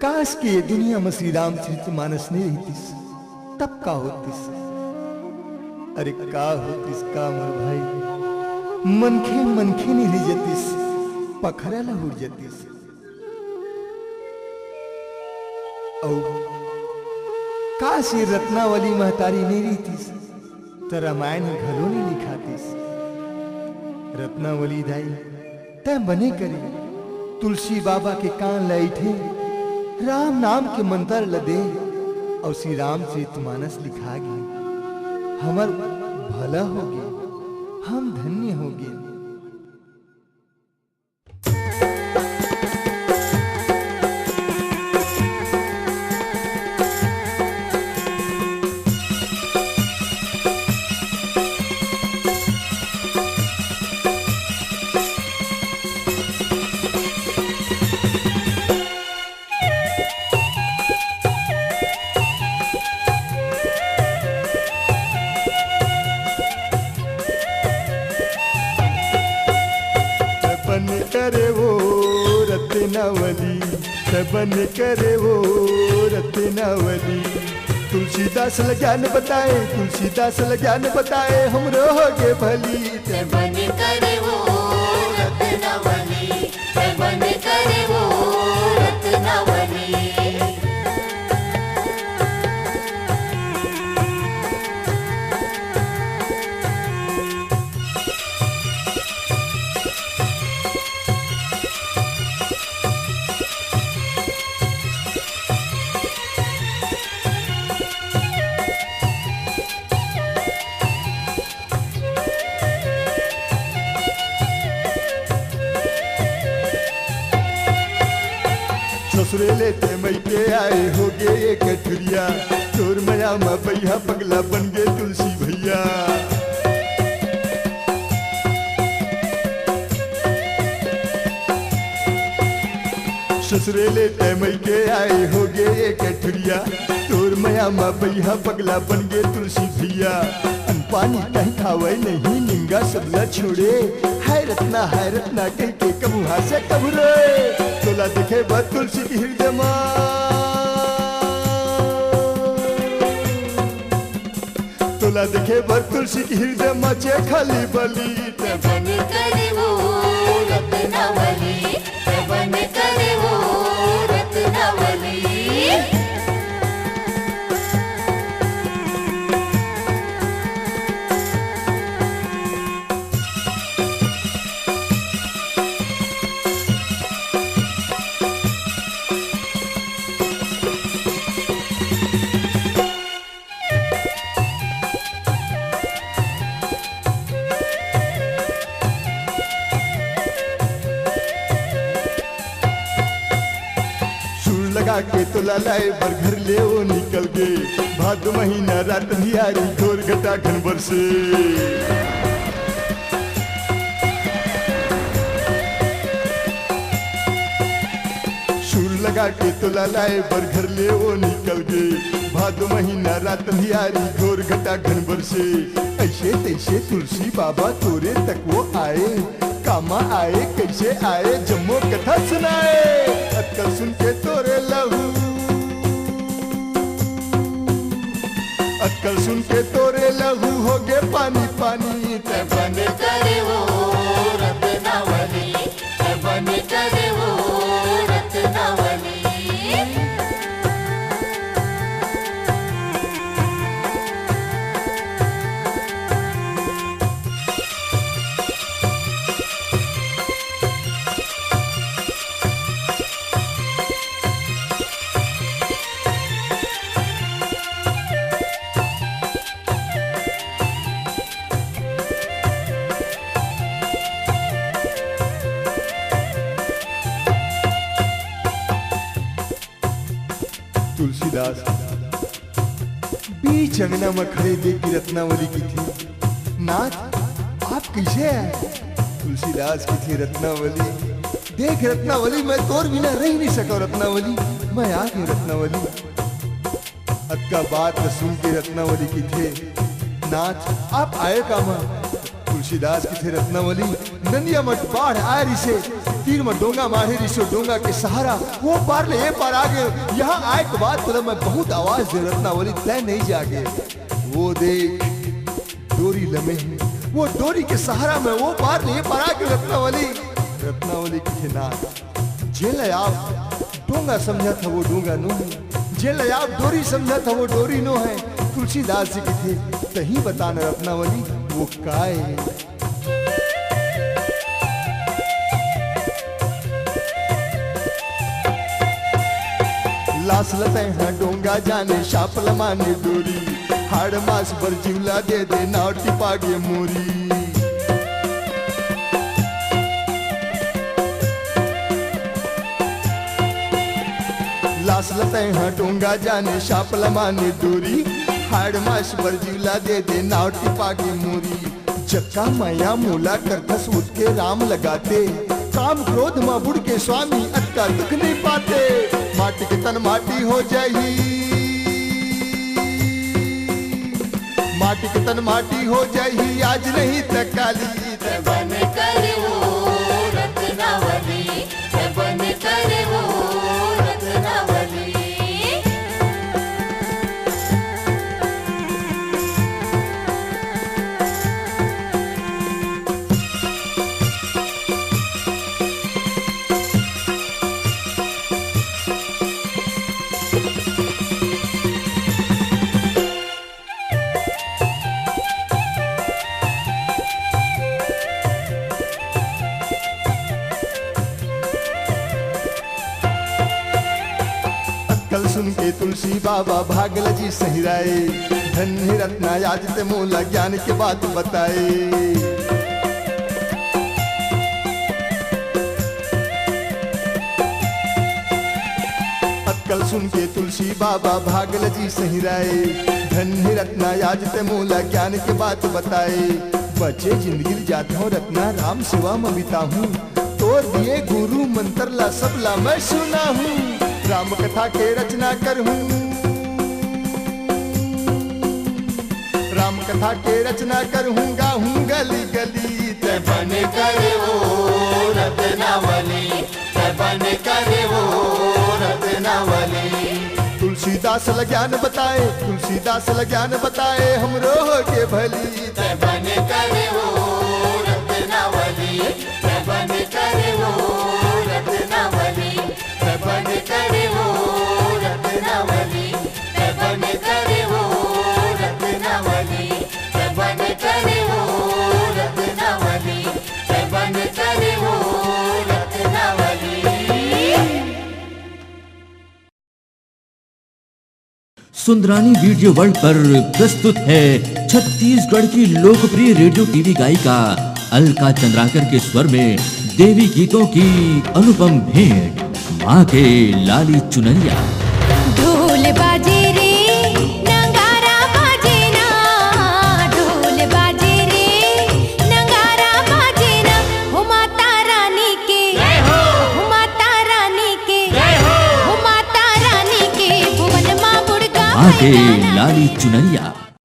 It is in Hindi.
काश के ये दुनिया में श्री रामचरित मानस नहीं रहतीस तब का होतीस। अरे का होतीस का मोर भाई, मनखे मनखे नहीं रह जतीस, पखराला उड़ जतीस। और काश ये रत्नावली महतारी नहीं रहतीस तो रामायण घलो नहीं लिखातीस। रत्नावली दाई तय बने करी तुलसी बाबा के कान लैठे राम नाम के मंत्र लदे और श्री रामचरितमानस लिखा गए। हमर भला हो गए, हम धन्य हो गए। करे वो रत्नावली, सबन करे वो रत्नावली। तुलसीदास ज्ञान बताए, तुलसीदास ज्ञान बताए, हमरो होगे भली। सबन करे वो रत्नावली, सबन करे वो रत्नावली। ससुरे लेते मई के आए हो गए एक ठुरिया, चोर मया में भैया पगला बन गए तुलसी भैया। ससुरे लेते मई के आए हो गए एक ठुरिया, चोर मया में भैया पगला बन गए तुलसी भैया। पानी कहीं खावे नहीं निंगा सबला छोड़े, है रत्ना कह के कबू हासे कबू रोए। तोला देखे बात तुलसी की हृदय माँ, तोला देखे बात तुलसी की हृदय माँ चे खाली बली। सबन करे वो रत्नावली, सबन करे वो रत्नावली। लगा के तो लाए बर घर ले वो निकल गए, भादो महीना रात भियारी घोर घटा घन बरसे। सुर लगा के तो लाए बर घर ले वो निकल गए, भादो महीना रात भियारी घोर घटा घन बरसे। ऐसे तैसे तुलसी बाबा तोरे तक वो आए, कामा आए कैसे आए जम्मो कथा सुनाए। अक्कल सुन के तोरे लहू, अक्कल सुन के तोरे लहू हो गए पानी पानी। सबन करे वो रत्नावली, सबन करे वो रत्नावली। तुलसीदास बीच अंगना में खड़े देख की रत्नावली की थी। नाथ आप कैसे आए? तुलसीदास की थी रत्नावली। देख रत्नावली मैं तोर बिना रह नहीं सका रत्नावली, मैं आ गई रत्नावली। अक्का बात सुन के रत्नावली की थे, नाथ आप आए का मां? तुलसीदास की थे रत्नावली, नंदिया मठ बाढ़ आए रिसे तीर में डोंगा मारे रिसो डोंगा के सहारा वो पार ले ये पार आगे। यहाँ आए के बाद तो मैं बहुत आवाज दे रत्नावली तय नहीं जागे। वो देख डोरी लमे वो डोरी के सहारा में वो पार ले ये पार आगे। रत्नावली की ना जेल आप डोंगा समझा था वो डोंगा नो है, जेल आप डोरी समझा था वो डोरी नो है। तुलसीदास जी की थे तही बताना रत्नावली वो काय है। लाश लते हैं डोंगा जाने शापल माने डोरी, हाड़ मास पर जिवला दे दे नाव टिपागे मोरी। लाश लते हैं डोंगा जाने शापल माने डोरी, हाड़ मास पर जिवला दे दे नाव टिपागे मोरी। जक्का माया मोला करथस उठ के राम लगाते, काम क्रोध में बुढ़ के स्वामी अटका दुख नहीं पाते। माटी के तन माटी हो जाही, माटी के तन माटी हो जाही, आज नहीं तक काली बन कर वो रत्नावली, बन कर वो रत्नावली। कल सुन के तुलसी बाबा भागल जी सहिराए, धन्य रत्ना याद ते मोला ज्ञान के बात बताए। कल सुन के तुलसी बाबा भागल जी सहिराए, धन्य रत्ना याद ते मोला ज्ञान के बात बताए। बचे जिंदगी जाता हूँ रत्ना राम सेवा में बिता हूँ, तोड़ दिए गुरु मंत्र ला सब ला मैं सुना हूँ। राम कथा के रचना करहूं, राम कथा के रचना करहूं, गाहूं गली गली। ते बन कर वो रत्नावली, ते बन कर वो रत्नावली। तुलसीदास ज्ञान बताए, तुलसीदास ज्ञान बताए, हमरो के भली। ते बन कर वो रत्नावली, ते बन कर वो रत्नावली, ते बन कर वो रत्नावली, ते बन कर वो रत्नावली, ते बन कर वो रत्नावली, ते बन कर वो रत्नावली। सुंदरानी वीडियो वर्ल्ड पर प्रस्तुत है छत्तीसगढ़ की लोकप्रिय रेडियो टीवी गायिका अलका चंद्राकर के स्वर में देवी गीतों की अनुपम भेंट, माँ के लाली चुनरिया। ढोल बाजे रे नगारा बाजे ना, ढोल बाजे रे नगारा बाजे ना, हो माता रानी के, हो माता रानी के, हो माता रानी के भुवन माँ बुढ़गा माँ के लाली चुनरिया।